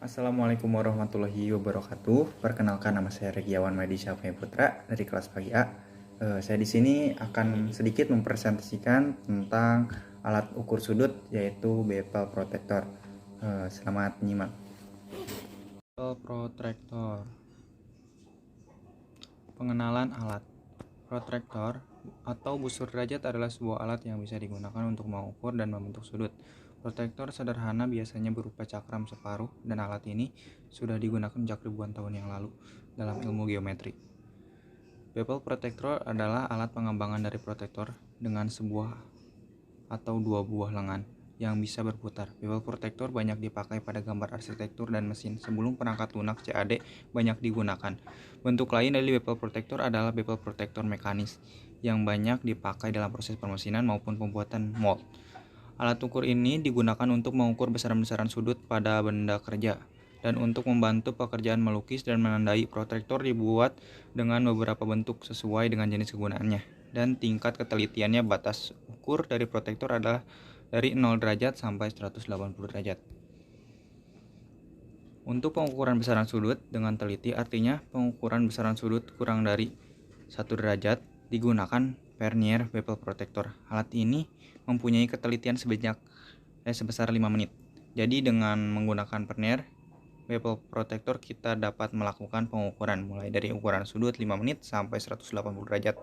Assalamualaikum warahmatullahi wabarakatuh. Perkenalkan, nama saya Regiawan Madi Syafai Putra dari kelas pagi A. Saya di sini akan sedikit mempresentasikan tentang alat ukur sudut, yaitu bevel protektor. Selamat menyimak. Bevel protektor. Pengenalan alat. Protektor atau busur derajat adalah sebuah alat yang bisa digunakan untuk mengukur dan membentuk sudut. Protektor sederhana biasanya berupa cakram separuh, dan alat ini sudah digunakan sejak ribuan tahun yang lalu dalam ilmu geometri. Bevel protektor adalah alat pengembangan dari protektor dengan sebuah atau dua buah lengan yang bisa berputar. Bevel protektor banyak dipakai pada gambar arsitektur dan mesin. Sebelum perangkat lunak CAD banyak digunakan. Bentuk lain dari bevel protektor adalah bevel protektor mekanis yang banyak dipakai dalam proses permesinan maupun pembuatan mold. Alat ukur ini digunakan untuk mengukur besaran-besaran sudut pada benda kerja dan untuk membantu pekerjaan melukis dan menandai. Protektor dibuat dengan beberapa bentuk sesuai dengan jenis kegunaannya dan tingkat ketelitiannya. Batas ukur dari protektor adalah dari 0 derajat sampai 180 derajat. Untuk pengukuran besaran sudut dengan teliti, artinya pengukuran besaran sudut kurang dari 1 derajat, digunakan vernier bevel protektor. Alat ini mempunyai ketelitian sebesar 5 menit. Jadi dengan menggunakan vernier bevel protektor kita dapat melakukan pengukuran mulai dari ukuran sudut 5 menit sampai 180 derajat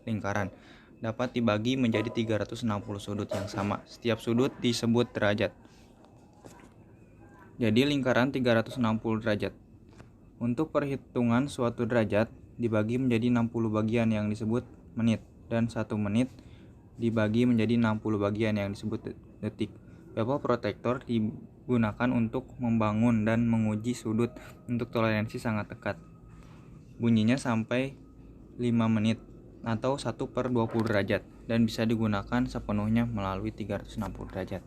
lingkaran. Dapat dibagi menjadi 360 sudut yang sama. Setiap sudut disebut derajat. Jadi lingkaran 360 derajat. Untuk perhitungan suatu derajat dibagi menjadi 60 bagian yang disebut menit, dan 1 menit dibagi menjadi 60 bagian yang disebut detik. Bevel protektor digunakan untuk membangun dan menguji sudut untuk toleransi sangat dekat. Bunyinya sampai 5 menit atau 1/20 derajat dan bisa digunakan sepenuhnya melalui 360 derajat.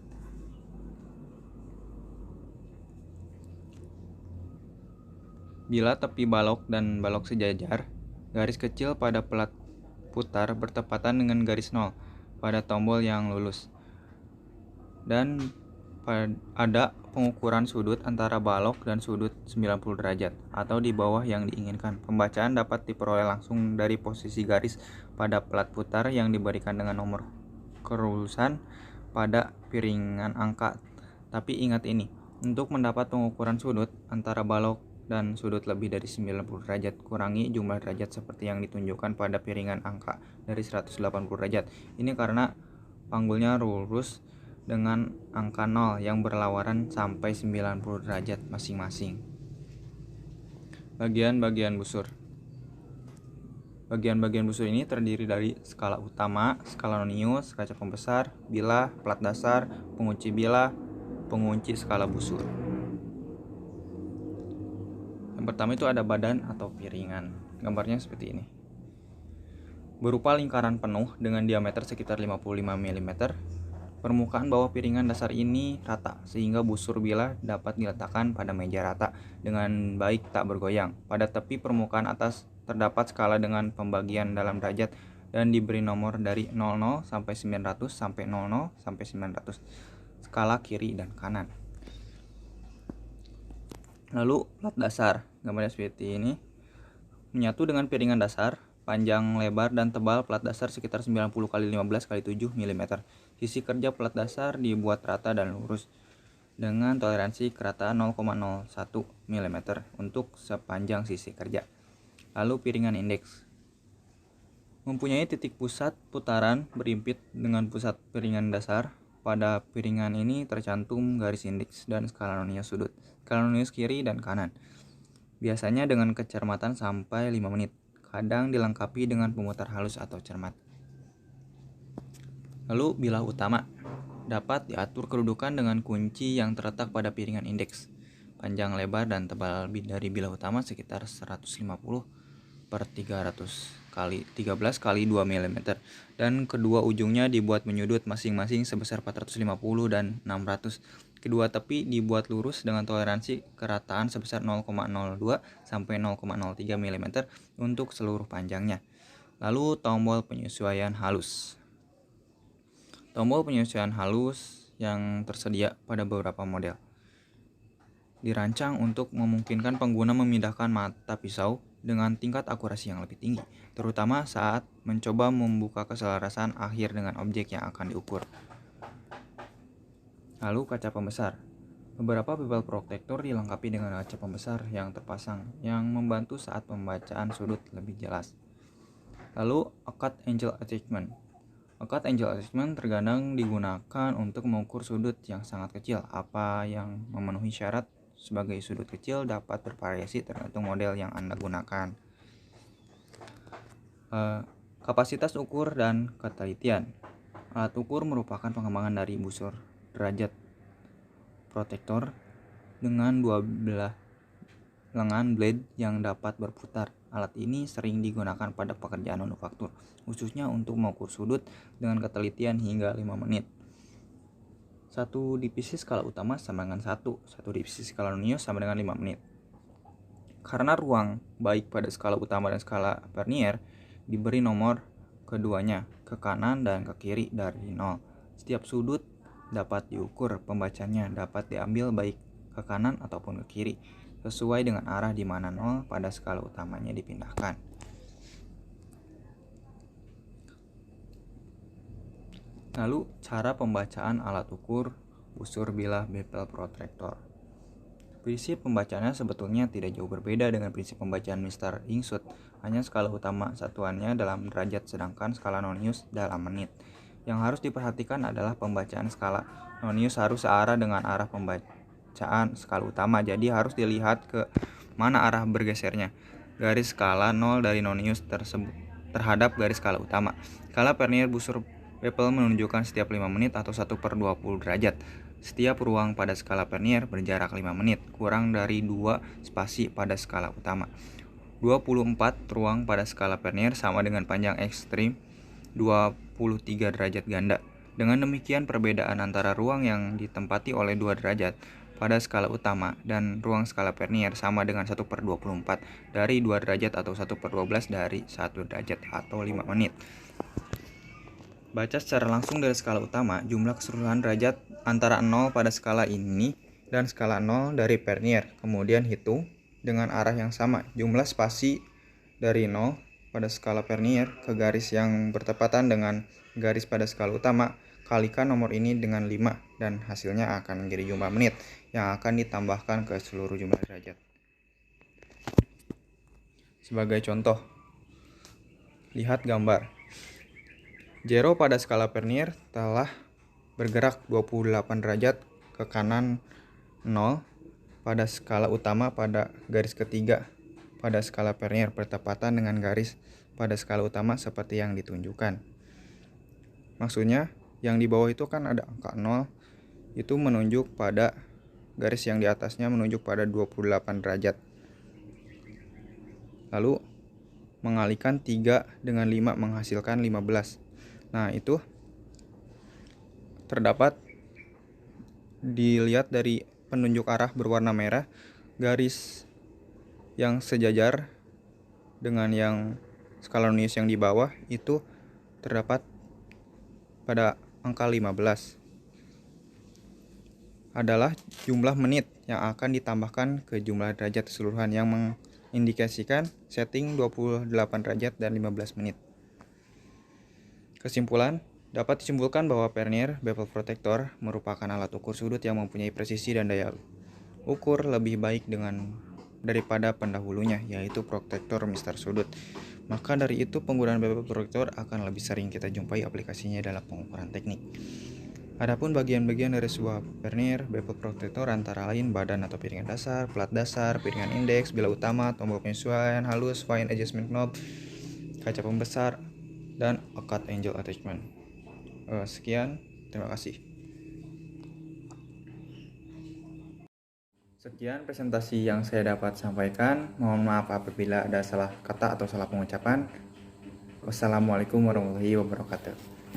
Bila tepi balok dan balok sejajar, garis kecil pada pelat putar bertepatan dengan garis 0 pada tombol yang lulus. Dan ada pengukuran sudut antara balok dan sudut 90 derajat atau di bawah yang diinginkan. Pembacaan dapat diperoleh langsung dari posisi garis pada plat putar yang diberikan dengan nomor kelulusan pada piringan angka. Tapi ingat ini, untuk mendapat pengukuran sudut antara balok dan sudut lebih dari 90 derajat, kurangi jumlah derajat seperti yang ditunjukkan pada piringan angka dari 180 derajat. Ini karena panggulnya lurus dengan angka 0 yang berlawaran sampai 90 derajat masing-masing. Bagian-bagian busur. Bagian-bagian busur ini terdiri dari skala utama, skala nonius, kaca pembesar, bilah, plat dasar, pengunci bilah, pengunci skala busur. Yang pertama itu ada badan atau piringan. Gambarnya seperti ini. Berupa lingkaran penuh dengan diameter sekitar 55 mm. Permukaan bawah piringan dasar ini rata, sehingga busur bilah dapat diletakkan pada meja rata dengan baik tak bergoyang. Pada tepi permukaan atas terdapat skala dengan pembagian dalam derajat dan diberi nomor dari 00 sampai 900 sampai 00 sampai 900. Skala kiri dan kanan. Lalu plat dasar, gambarnya seperti ini. Menyatu dengan piringan dasar, panjang, lebar, dan tebal plat dasar sekitar 90 x 15 x 7 mm. Sisi kerja plat dasar dibuat rata dan lurus dengan toleransi kerataan 0,01 mm untuk sepanjang sisi kerja. Lalu piringan indeks mempunyai titik pusat putaran berimpit dengan pusat piringan dasar. Pada piringan ini tercantum garis indeks dan skala nonius sudut, skala nonius kiri dan kanan. Biasanya dengan kecermatan sampai 5 menit. Kadang dilengkapi dengan pemutar halus atau cermat. Lalu bilah utama dapat diatur kedudukan dengan kunci yang terletak pada piringan indeks. Panjang, lebar, dan tebal dari bilah utama sekitar 150 per 300 kali 13 kali 2 mm, dan kedua ujungnya dibuat menyudut masing-masing sebesar 450 dan 600. Kedua tepi dibuat lurus dengan toleransi kerataan sebesar 0,02 sampai 0,03 mm untuk seluruh panjangnya. Lalu tombol penyesuaian halus. Tombol penyesuaian halus yang tersedia pada beberapa model. dirancang untuk memungkinkan pengguna memindahkan mata pisau dengan tingkat akurasi yang lebih tinggi, terutama saat mencoba membuka keselarasan akhir dengan objek yang akan diukur. Lalu kaca pembesar. Beberapa bevel protektor dilengkapi dengan kaca pembesar yang terpasang yang membantu saat pembacaan sudut lebih jelas. Lalu acute angle attachment. Acute angle attachment terkadang digunakan untuk mengukur sudut yang sangat kecil. Apa yang memenuhi syarat sebagai sudut kecil dapat bervariasi tergantung model yang Anda gunakan. Kapasitas ukur dan ketelitian. Alat ukur merupakan pengembangan dari busur derajat protektor dengan dua belah lengan blade yang dapat berputar. Alat ini sering digunakan pada pekerjaan manufaktur, khususnya untuk mengukur sudut dengan ketelitian hingga 5 menit. Satu divisi skala utama sama dengan 1 divisi skala Nonius sama dengan 5 menit. Karena ruang baik pada skala utama dan skala Vernier diberi nomor keduanya ke kanan dan ke kiri dari 0. Setiap sudut dapat diukur, pembacanya dapat diambil baik ke kanan ataupun ke kiri, sesuai dengan arah di mana 0 pada skala utamanya dipindahkan. Lalu, cara pembacaan alat ukur busur bilah bevel protektor. Prinsip pembacaannya sebetulnya tidak jauh berbeda dengan prinsip pembacaan Mr. Hingsut, hanya skala utama satuannya dalam derajat sedangkan skala Nonius dalam menit. Yang harus diperhatikan adalah pembacaan skala Nonius harus searah dengan arah pembacaan skala utama, jadi harus dilihat ke mana arah bergesernya garis skala 0 dari Nonius tersebut terhadap garis skala utama. Skala Vernier busur bevel menunjukkan setiap 5 menit atau 1/20 derajat. Setiap ruang pada skala Vernier berjarak 5 menit, kurang dari 2 spasi pada skala utama. 24 ruang pada skala Vernier sama dengan panjang ekstrim 23 derajat ganda. Dengan demikian, perbedaan antara ruang yang ditempati oleh 2 derajat pada skala utama dan ruang skala Vernier sama dengan 1/24 dari 2 derajat atau 1/12 dari 1 derajat atau 5 menit. Baca secara langsung dari skala utama jumlah keseluruhan derajat antara 0 pada skala ini dan skala 0 dari Vernier. Kemudian hitung dengan arah yang sama jumlah spasi dari 0 pada skala Vernier ke garis yang bertepatan dengan garis pada skala utama. Kalikan nomor ini dengan 5 dan hasilnya akan menjadi jumlah menit yang akan ditambahkan ke seluruh jumlah derajat. Sebagai contoh, lihat gambar. Zero pada skala Vernier telah bergerak 28 derajat ke kanan 0 pada skala utama pada garis ketiga pada skala Vernier bertepatan dengan garis pada skala utama seperti yang ditunjukkan. Maksudnya, yang di bawah itu kan ada angka 0, itu menunjuk pada garis yang di atasnya menunjuk pada 28 derajat. Lalu, mengalihkan 3 dengan 5 menghasilkan 15. Nah, itu terdapat dilihat dari penunjuk arah berwarna merah, garis yang sejajar dengan yang skala Nonius yang di bawah itu terdapat pada angka 15 adalah jumlah menit yang akan ditambahkan ke jumlah derajat keseluruhan yang mengindikasikan setting 28 derajat dan 15 menit. Kesimpulan, dapat disimpulkan bahwa Vernier Bevel Protector merupakan alat ukur sudut yang mempunyai presisi dan daya ukur lebih baik daripada pendahulunya, yaitu protektor Mr. Sudut. Maka dari itu, penggunaan bevel protektor akan lebih sering kita jumpai aplikasinya dalam pengukuran teknik. Adapun bagian-bagian dari sebuah Vernier bevel protektor antara lain badan atau piringan dasar, plat dasar, piringan indeks, bilah utama, tombol penyesuaian halus, fine adjustment knob, kaca pembesar, dan acute angle attachment. Sekian, terima kasih. Sekian presentasi yang saya dapat sampaikan. Mohon maaf apabila ada salah kata atau salah pengucapan. Wassalamualaikum warahmatullahi wabarakatuh.